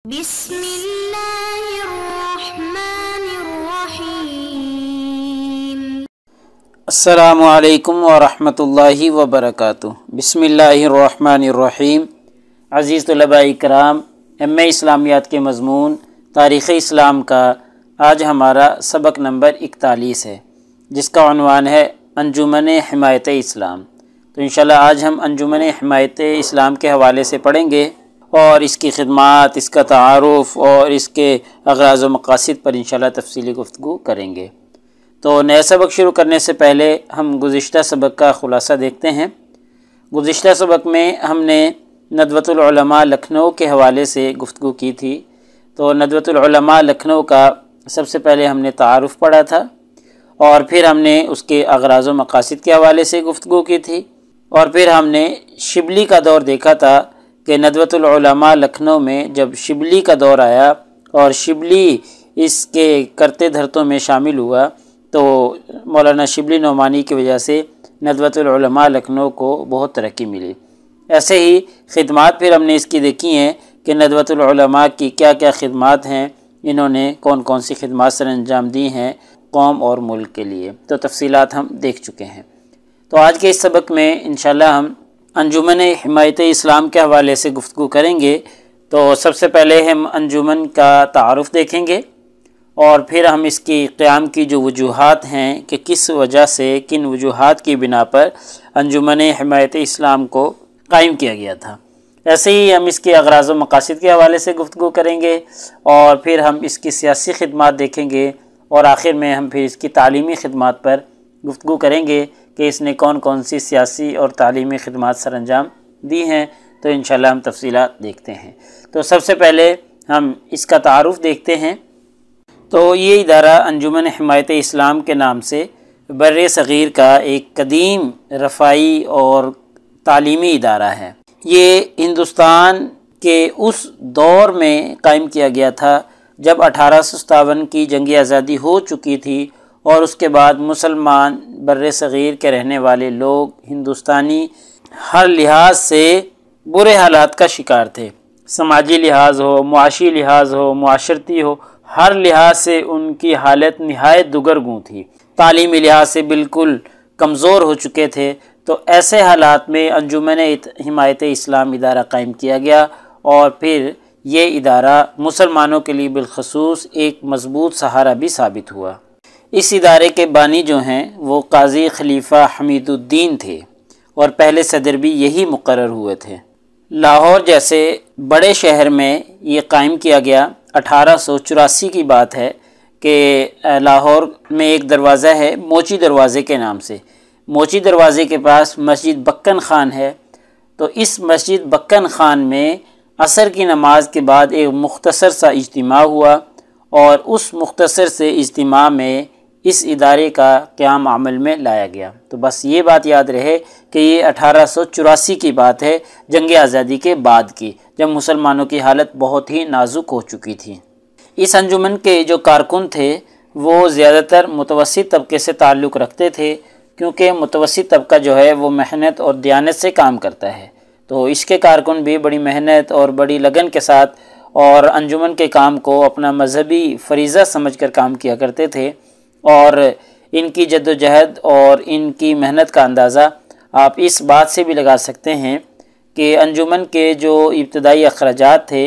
بسم اللہ الرحمن الرحیم۔ السلام علیکم ورحمۃ اللہ وبرکاتہ۔ بسم اللہ الرحمن الرحیم۔ عزیز طلباء کرام، ایم اے اسلامیات کے مضمون تاریخ اسلام کا آج ہمارا سبق نمبر 41 ہے، جس کا عنوان ہے انجمن حمایت اسلام۔ تو انشاءاللہ آج ہم انجمن حمایت اسلام کے حوالے سے پڑھیں گے اور اس کی خدمات، اس کا تعارف اور اس کے اغراض و مقاصد پر انشاءاللہ تفصیلی گفتگو کریں گے۔ تو نئے سبق شروع کرنے سے پہلے ہم گزشتہ سبق کا خلاصہ دیکھتے ہیں۔ گزشتہ سبق میں ہم نے ندوۃ العلماء لکھنؤ کے حوالے سے گفتگو کی تھی۔ تو ندوۃ العلماء لکھنؤ کا سب سے پہلے ہم نے تعارف پڑھا تھا، اور پھر ہم نے اس کے اغراض و مقاصد کے حوالے سے گفتگو کی تھی، اور پھر ہم نے شبلی کا دور دیکھا تھا کہ ندوۃ العلماء لکھنؤ میں جب شبلی کا دور آیا اور شبلی اس کے کرتے دھرتوں میں شامل ہوا، تو مولانا شبلی نعمانی کی وجہ سے ندوۃ العلماء لکھنؤ کو بہت ترقی ملی۔ ایسے ہی خدمات پھر ہم نے اس کی دیکھی ہیں کہ ندوۃ العلماء کی کیا کیا خدمات ہیں، انہوں نے کون کون سی خدمات سر انجام دی ہیں قوم اور ملک کے لیے، تو تفصیلات ہم دیکھ چکے ہیں۔ تو آج کے اس سبق میں انشاءاللہ ہم انجمن حمایت اسلام کے حوالے سے گفتگو کریں گے۔ تو سب سے پہلے ہم انجمن کا تعارف دیکھیں گے، اور پھر ہم اس کی قیام کی جو وجوہات ہیں کہ کس وجہ سے، کن وجوہات کی بنا پر انجمن حمایت اسلام کو قائم کیا گیا تھا۔ ایسے ہی ہم اس کے اغراض و مقاصد کے حوالے سے گفتگو کریں گے، اور پھر ہم اس کی سیاسی خدمات دیکھیں گے، اور آخر میں ہم پھر اس کی تعلیمی خدمات پر گفتگو کریں گے کہ اس نے کون کون سی سیاسی اور تعلیمی خدمات سر انجام دی ہیں۔ تو انشاءاللہ ہم تفصیلات دیکھتے ہیں۔ تو سب سے پہلے ہم اس کا تعارف دیکھتے ہیں۔ تو یہ ادارہ انجمن حمایت اسلام کے نام سے بر صغیر کا ایک قدیم رفاعی اور تعلیمی ادارہ ہے۔ یہ ہندوستان کے اس دور میں قائم کیا گیا تھا جب 1857 کی جنگ آزادی ہو چکی تھی، اور اس کے بعد مسلمان بر صغیر کے رہنے والے لوگ ہندوستانی ہر لحاظ سے برے حالات کا شکار تھے۔ سماجی لحاظ ہو، معاشی لحاظ ہو، معاشرتی ہو، ہر لحاظ سے ان کی حالت نہایت دگرگوں تھی۔ تعلیمی لحاظ سے بالکل کمزور ہو چکے تھے۔ تو ایسے حالات میں انجمن حمایت اسلام ادارہ قائم کیا گیا، اور پھر یہ ادارہ مسلمانوں کے لیے بالخصوص ایک مضبوط سہارا بھی ثابت ہوا۔ اس ادارے کے بانی جو ہیں وہ قاضی خلیفہ حمید الدین تھے، اور پہلے صدر بھی یہی مقرر ہوئے تھے۔ لاہور جیسے بڑے شہر میں یہ قائم کیا گیا۔ 1884 کی بات ہے کہ لاہور میں ایک دروازہ ہے موچی دروازے کے نام سے۔ موچی دروازے کے پاس مسجد بکن خان ہے۔ تو اس مسجد بکن خان میں عصر کی نماز کے بعد ایک مختصر سا اجتماع ہوا، اور اس مختصر سے اجتماع میں اس ادارے کا قیام عمل میں لایا گیا۔ تو بس یہ بات یاد رہے کہ یہ 1884 کی بات ہے، جنگ آزادی کے بعد کی، جب مسلمانوں کی حالت بہت ہی نازک ہو چکی تھی۔ اس انجمن کے جو کارکن تھے وہ زیادہ تر متوسط طبقے سے تعلق رکھتے تھے، کیونکہ متوسط طبقہ جو ہے وہ محنت اور دیانت سے کام کرتا ہے۔ تو اس کے کارکن بھی بڑی محنت اور بڑی لگن کے ساتھ اور انجمن کے کام کو اپنا مذہبی فریضہ سمجھ کر کام کیا کرتے تھے، اور ان کی جد و جہد اور ان کی محنت کا اندازہ آپ اس بات سے بھی لگا سکتے ہیں کہ انجمن کے جو ابتدائی اخراجات تھے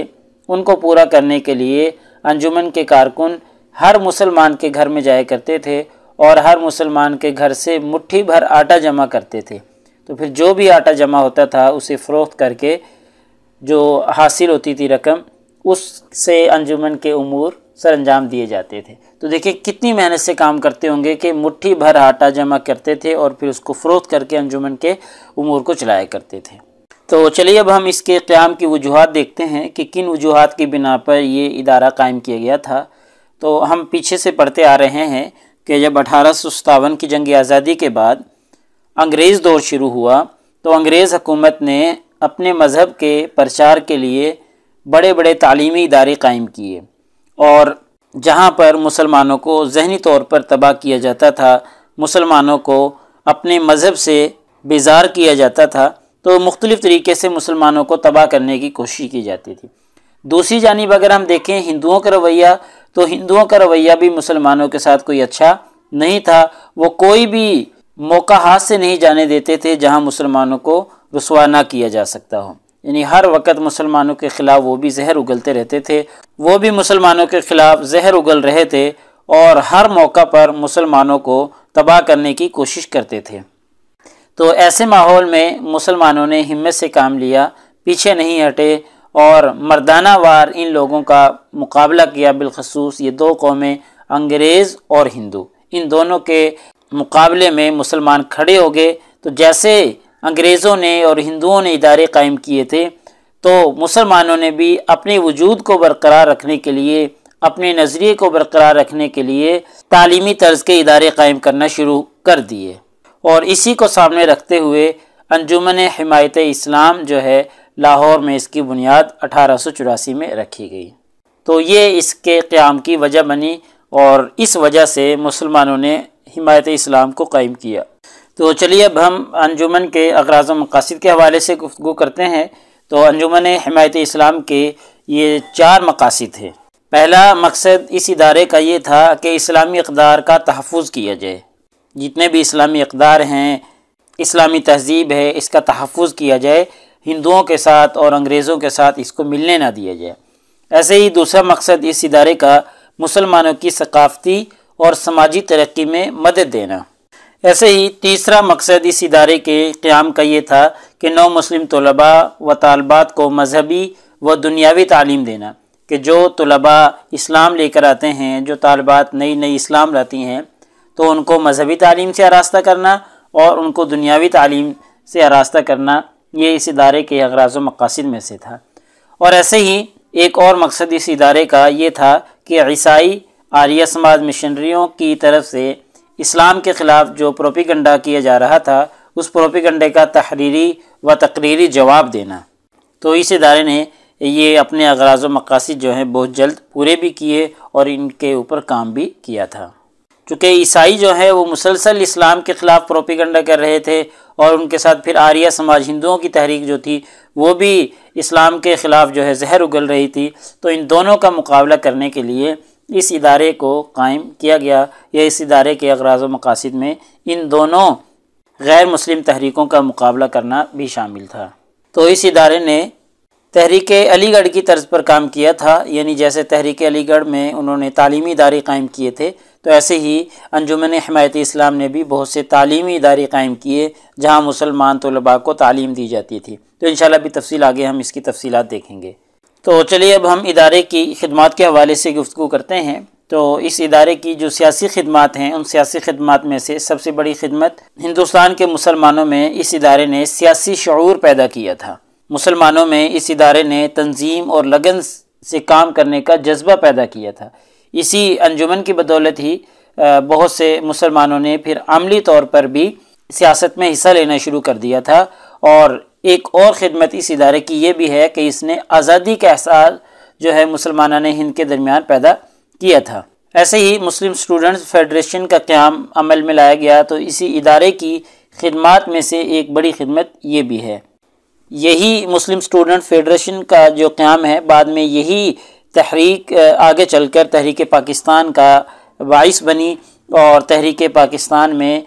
ان کو پورا کرنے کے لیے انجمن کے کارکن ہر مسلمان کے گھر میں جایا کرتے تھے، اور ہر مسلمان کے گھر سے مٹھی بھر آٹا جمع کرتے تھے۔ تو پھر جو بھی آٹا جمع ہوتا تھا اسے فروخت کر کے جو حاصل ہوتی تھی رقم، اس سے انجمن کے امور سر انجام دیے جاتے تھے۔ تو دیکھیں کتنی محنت سے کام کرتے ہوں گے کہ مٹھی بھر آٹا جمع کرتے تھے اور پھر اس کو فروخت کر کے انجمن کے امور کو چلایا کرتے تھے۔ تو چلیے اب ہم اس کے قیام کی وجوہات دیکھتے ہیں کہ کن وجوہات کی بنا پر یہ ادارہ قائم کیا گیا تھا۔ تو ہم پیچھے سے پڑھتے آ رہے ہیں کہ جب 1857 کی جنگ آزادی کے بعد انگریز دور شروع ہوا، تو انگریز حکومت نے اپنے مذہب کے پرچار کے لیے بڑے بڑے تعلیمی ادارے قائم کیے، اور جہاں پر مسلمانوں کو ذہنی طور پر تباہ کیا جاتا تھا، مسلمانوں کو اپنے مذہب سے بیزار کیا جاتا تھا، تو مختلف طریقے سے مسلمانوں کو تباہ کرنے کی کوشش کی جاتی تھی۔ دوسری جانب اگر ہم دیکھیں ہندوؤں کا رویہ، تو ہندوؤں کا رویہ بھی مسلمانوں کے ساتھ کوئی اچھا نہیں تھا۔ وہ کوئی بھی موقع ہاتھ سے نہیں جانے دیتے تھے جہاں مسلمانوں کو رسوا نہ کیا جا سکتا ہو، یعنی ہر وقت مسلمانوں کے خلاف وہ بھی زہر اگلتے رہتے تھے، وہ بھی مسلمانوں کے خلاف زہر اگل رہے تھے اور ہر موقع پر مسلمانوں کو تباہ کرنے کی کوشش کرتے تھے۔ تو ایسے ماحول میں مسلمانوں نے ہمت سے کام لیا، پیچھے نہیں ہٹے اور مردانہ وار ان لوگوں کا مقابلہ کیا۔ بالخصوص یہ دو قومیں انگریز اور ہندو، ان دونوں کے مقابلے میں مسلمان کھڑے ہو گئے۔ تو جیسے انگریزوں نے اور ہندوؤں نے ادارے قائم کیے تھے، تو مسلمانوں نے بھی اپنے وجود کو برقرار رکھنے کے لیے، اپنے نظریے کو برقرار رکھنے کے لیے تعلیمی طرز کے ادارے قائم کرنا شروع کر دیے، اور اسی کو سامنے رکھتے ہوئے انجمن حمایت اسلام جو ہے لاہور میں اس کی بنیاد 1884 میں رکھی گئی۔ تو یہ اس کے قیام کی وجہ بنی اور اس وجہ سے مسلمانوں نے حمایت اسلام کو قائم کیا۔ تو چلیے اب ہم انجمن کے اغراض و مقاصد کے حوالے سے گفتگو کرتے ہیں۔ تو انجمن حمایت اسلام کے یہ 4 مقاصد ہیں۔ پہلا مقصد اس ادارے کا یہ تھا کہ اسلامی اقدار کا تحفظ کیا جائے، جتنے بھی اسلامی اقدار ہیں، اسلامی تہذیب ہے، اس کا تحفظ کیا جائے، ہندوؤں کے ساتھ اور انگریزوں کے ساتھ اس کو ملنے نہ دیا جائے۔ ایسے ہی دوسرا مقصد اس ادارے کا مسلمانوں کی ثقافتی اور سماجی ترقی میں مدد دینا۔ ایسے ہی تیسرا مقصد اس ادارے کے قیام کا یہ تھا کہ نو مسلم طلباء و طالبات کو مذہبی و دنیاوی تعلیم دینا، کہ جو طلباء اسلام لے کر آتے ہیں، جو طالبات نئی اسلام لاتی ہیں، تو ان کو مذہبی تعلیم سے آراستہ کرنا اور ان کو دنیاوی تعلیم سے آراستہ کرنا، یہ اس ادارے کے اغراض و مقاصد میں سے تھا۔ اور ایسے ہی ایک اور مقصد اس ادارے کا یہ تھا کہ عیسائی آریہ سماج مشنریوں کی طرف سے اسلام کے خلاف جو پروپیگنڈا کیا جا رہا تھا، اس پروپیگنڈے کا تحریری و تقریری جواب دینا۔ تو اس ادارے نے یہ اپنے اغراض و مقاصد جو ہیں بہت جلد پورے بھی کیے اور ان کے اوپر کام بھی کیا تھا۔ چونکہ عیسائی جو ہے وہ مسلسل اسلام کے خلاف پروپیگنڈا کر رہے تھے، اور ان کے ساتھ پھر آریہ سماج ہندوؤں کی تحریک جو تھی وہ بھی اسلام کے خلاف جو ہے زہر اگل رہی تھی۔ تو ان دونوں کا مقابلہ کرنے کے لیے اس ادارے کو قائم کیا گیا، یا اس ادارے کے اغراض و مقاصد میں ان دونوں غیر مسلم تحریکوں کا مقابلہ کرنا بھی شامل تھا۔ تو اس ادارے نے تحریک علی گڑھ کی طرز پر کام کیا تھا، یعنی جیسے تحریک علی گڑھ میں انہوں نے تعلیمی ادارے قائم کیے تھے، تو ایسے ہی انجمن حمایت اسلام نے بھی بہت سے تعلیمی ادارے قائم کیے جہاں مسلمان طلباء کو تعلیم دی جاتی تھی۔ تو انشاءاللہ بھی تفصیل آگے ہم اس کی تفصیلات دیکھیں گے۔ تو چلیے اب ہم ادارے کی خدمات کے حوالے سے گفتگو کرتے ہیں۔ تو اس ادارے کی جو سیاسی خدمات ہیں، ان سیاسی خدمات میں سے سب سے بڑی خدمت ہندوستان کے مسلمانوں میں اس ادارے نے سیاسی شعور پیدا کیا تھا۔ مسلمانوں میں اس ادارے نے تنظیم اور لگن سے کام کرنے کا جذبہ پیدا کیا تھا۔ اسی انجمن کی بدولت ہی بہت سے مسلمانوں نے پھر عملی طور پر بھی سیاست میں حصہ لینا شروع کر دیا تھا۔ اور ایک اور خدمت اس ادارے کی یہ بھی ہے کہ اس نے آزادی کا احساس جو ہے مسلمانان ہند کے درمیان پیدا کیا تھا۔ ایسے ہی مسلم اسٹوڈنٹس فیڈریشن کا قیام عمل میں لایا گیا، تو اسی ادارے کی خدمات میں سے ایک بڑی خدمت یہ بھی ہے۔ یہی مسلم اسٹوڈنٹ فیڈریشن کا جو قیام ہے، بعد میں یہی تحریک آگے چل کر تحریک پاکستان کا باعث بنی، اور تحریک پاکستان میں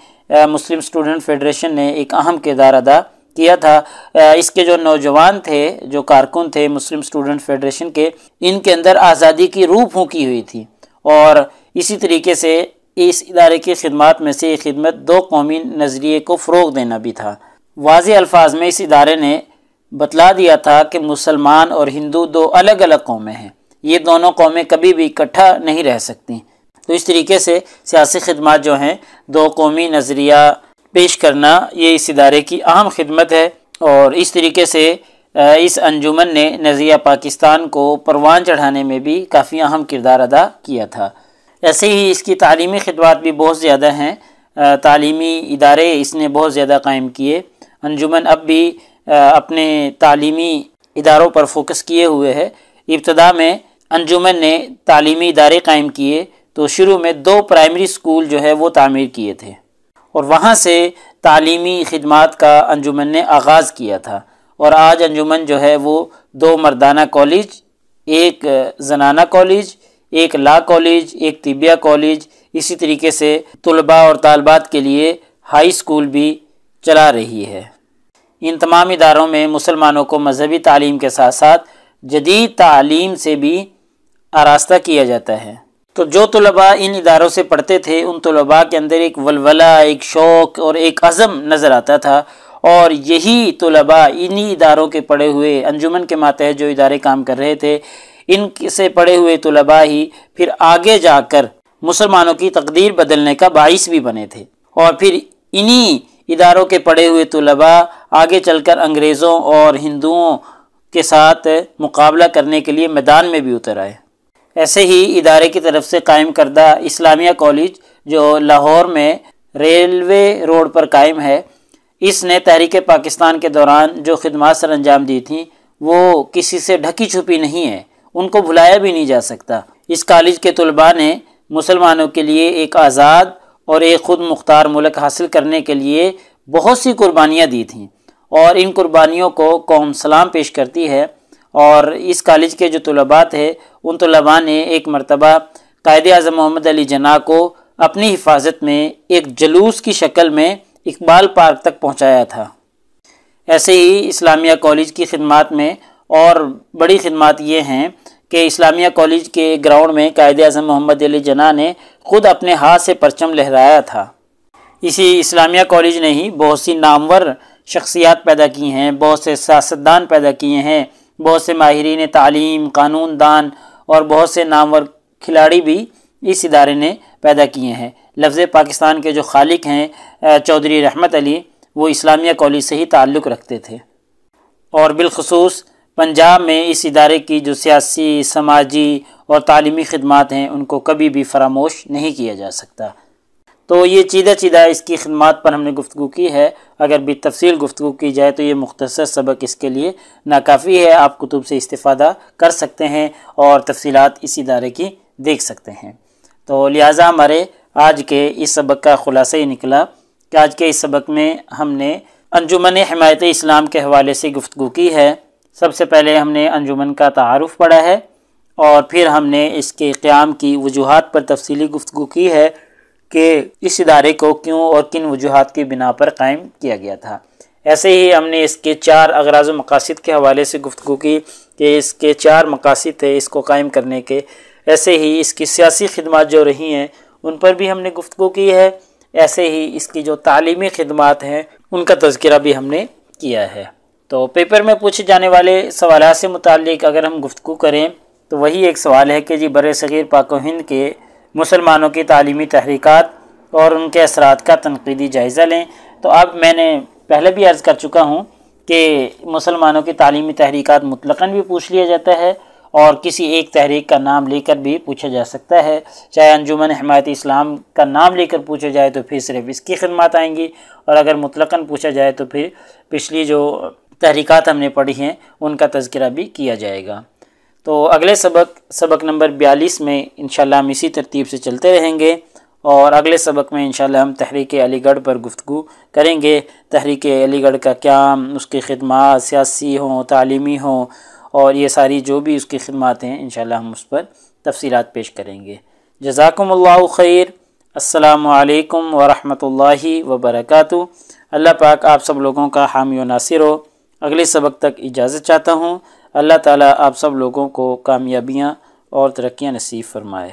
مسلم اسٹوڈنٹ فیڈریشن نے ایک اہم کردار ادا کیا تھا۔ اس کے جو نوجوان تھے، جو کارکن تھے مسلم اسٹوڈنٹ فیڈریشن کے، ان کے اندر آزادی کی روح پھونکی ہوئی تھی، اور اسی طریقے سے اس ادارے کی خدمات میں سے ایک خدمت دو قومی نظریے کو فروغ دینا بھی تھا۔ واضح الفاظ میں اس ادارے نے بتلا دیا تھا کہ مسلمان اور ہندو دو الگ الگ قومیں ہیں، یہ دونوں قومیں کبھی بھی اکٹھا نہیں رہ سکتی۔ تو اس طریقے سے سیاسی خدمات جو ہیں، دو قومی نظریہ پیش کرنا، یہ اس ادارے کی اہم خدمت ہے، اور اس طریقے سے اس انجمن نے نظریہ پاکستان کو پروان چڑھانے میں بھی کافی اہم کردار ادا کیا تھا۔ ایسے ہی اس کی تعلیمی خدمات بھی بہت زیادہ ہیں، تعلیمی ادارے اس نے بہت زیادہ قائم کیے۔ انجمن اب بھی اپنے تعلیمی اداروں پر فوکس کیے ہوئے ہے۔ ابتدا میں انجمن نے تعلیمی ادارے قائم کیے، تو شروع میں 2 پرائمری سکول جو ہے وہ تعمیر کیے تھے، اور وہاں سے تعلیمی خدمات کا انجمن نے آغاز کیا تھا، اور آج انجمن جو ہے وہ 2 مردانہ کالج ایک زنانہ کالج، ایک لا کالج، ایک طبیہ کالج، اسی طریقے سے طلباء اور طالبات کے لیے ہائی اسکول بھی چلا رہی ہے۔ ان تمام اداروں میں مسلمانوں کو مذہبی تعلیم کے ساتھ ساتھ جدید تعلیم سے بھی آراستہ کیا جاتا ہے۔ تو جو طلباء ان اداروں سے پڑھتے تھے ان طلباء کے اندر ایک ولولہ، ایک شوق اور ایک عزم نظر آتا تھا، اور یہی طلباء انہی اداروں کے پڑھے ہوئے، انجمن کے ماتحت جو ادارے کام کر رہے تھے، ان سے پڑھے ہوئے طلباء ہی پھر آگے جا کر مسلمانوں کی تقدیر بدلنے کا باعث بھی بنے تھے، اور پھر انہی اداروں کے پڑھے ہوئے طلباء آگے چل کر انگریزوں اور ہندوؤں کے ساتھ مقابلہ کرنے کے لیے میدان میں بھی اتر آئے۔ ایسے ہی ادارے کی طرف سے قائم کردہ اسلامیہ کالج جو لاہور میں ریلوے روڈ پر قائم ہے، اس نے تحریک پاکستان کے دوران جو خدمات سر انجام دی تھیں وہ کسی سے ڈھکی چھپی نہیں ہے، ان کو بھلایا بھی نہیں جا سکتا۔ اس کالج کے طلباء نے مسلمانوں کے لیے ایک آزاد اور ایک خود مختار ملک حاصل کرنے کے لیے بہت سی قربانیاں دی تھیں، اور ان قربانیوں کو قوم سلام پیش کرتی ہے۔ اور اس کالج کے جو طلباء تھے ان طلباء نے ایک مرتبہ قائد اعظم محمد علی جناح کو اپنی حفاظت میں ایک جلوس کی شکل میں اقبال پارک تک پہنچایا تھا۔ ایسے ہی اسلامیہ کالج کی خدمات میں اور بڑی خدمات یہ ہیں کہ اسلامیہ کالج کے گراؤنڈ میں قائد اعظم محمد علی جناح نے خود اپنے ہاتھ سے پرچم لہرایا تھا۔ اسی اسلامیہ کالج نے ہی بہت سی نامور شخصیات پیدا کی ہیں، بہت سے سیاستدان پیدا کیے ہیں، بہت سے ماہرین تعلیم، قانون دان اور بہت سے نامور کھلاڑی بھی اس ادارے نے پیدا کیے ہیں۔ لفظ پاکستان کے جو خالق ہیں چودھری رحمت علی، وہ اسلامیہ کالج سے ہی تعلق رکھتے تھے، اور بالخصوص پنجاب میں اس ادارے کی جو سیاسی، سماجی اور تعلیمی خدمات ہیں ان کو کبھی بھی فراموش نہیں کیا جا سکتا۔ تو یہ چیدہ اس کی خدمات پر ہم نے گفتگو کی ہے۔ اگر بھی تفصیل گفتگو کی جائے تو یہ مختصر سبق اس کے لیے ناکافی ہے، آپ کتب سے استفادہ کر سکتے ہیں اور تفصیلات اس ادارے کی دیکھ سکتے ہیں۔ تو لہٰذا ہمارے آج کے اس سبق کا خلاصہ یہ نکلا کہ آج کے اس سبق میں ہم نے انجمن حمایت اسلام کے حوالے سے گفتگو کی ہے۔ سب سے پہلے ہم نے انجمن کا تعارف پڑھا ہے، اور پھر ہم نے اس کے قیام کی وجوہات پر تفصیلی گفتگو کی ہے کہ اس ادارے کو کیوں اور کن وجوہات کی بنا پر قائم کیا گیا تھا۔ ایسے ہی ہم نے اس کے 4 اغراض و مقاصد کے حوالے سے گفتگو کی کہ اس کے 4 مقاصد تھے اس کو قائم کرنے کے۔ ایسے ہی اس کی سیاسی خدمات جو رہی ہیں ان پر بھی ہم نے گفتگو کی ہے۔ ایسے ہی اس کی جو تعلیمی خدمات ہیں ان کا تذکرہ بھی ہم نے کیا ہے۔ تو پیپر میں پوچھے جانے والے سوالات سے متعلق اگر ہم گفتگو کریں تو وہی ایک سوال ہے کہ جی بر صغیر پاک و ہند کے مسلمانوں کی تعلیمی تحریکات اور ان کے اثرات کا تنقیدی جائزہ لیں۔ تو اب میں نے پہلے بھی عرض کر چکا ہوں کہ مسلمانوں کی تعلیمی تحریکات مطلقاً بھی پوچھ لیا جاتا ہے، اور کسی ایک تحریک کا نام لے کر بھی پوچھا جا سکتا ہے۔ چاہے انجمن حمایت اسلام کا نام لے کر پوچھا جائے تو پھر صرف اس کی خدمات آئیں گی، اور اگر مطلقاً پوچھا جائے تو پھر پچھلی جو تحریکات ہم نے پڑھی ہیں ان کا تذکرہ بھی کیا جائے گا۔ تو اگلے سبق نمبر 42 میں انشاءاللہ ہم اسی ترتیب سے چلتے رہیں گے، اور اگلے سبق میں انشاءاللہ ہم تحریک علی گڑھ پر گفتگو کریں گے۔ تحریک علی گڑھ کا قیام، اس کی خدمات سیاسی ہوں، تعلیمی ہوں، اور یہ ساری جو بھی اس کی خدمات ہیں انشاءاللہ ہم اس پر تفصیلات پیش کریں گے۔ جزاکم اللہ خیر۔ السلام علیکم ورحمۃ اللہ وبرکاتہ۔ اللہ پاک آپ سب لوگوں کا حامی و ناصر ہو۔ اگلے سبق تک اجازت چاہتا ہوں۔ اللہ تعالیٰ آپ سب لوگوں کو کامیابیاں اور ترقیاں نصیب فرمائے۔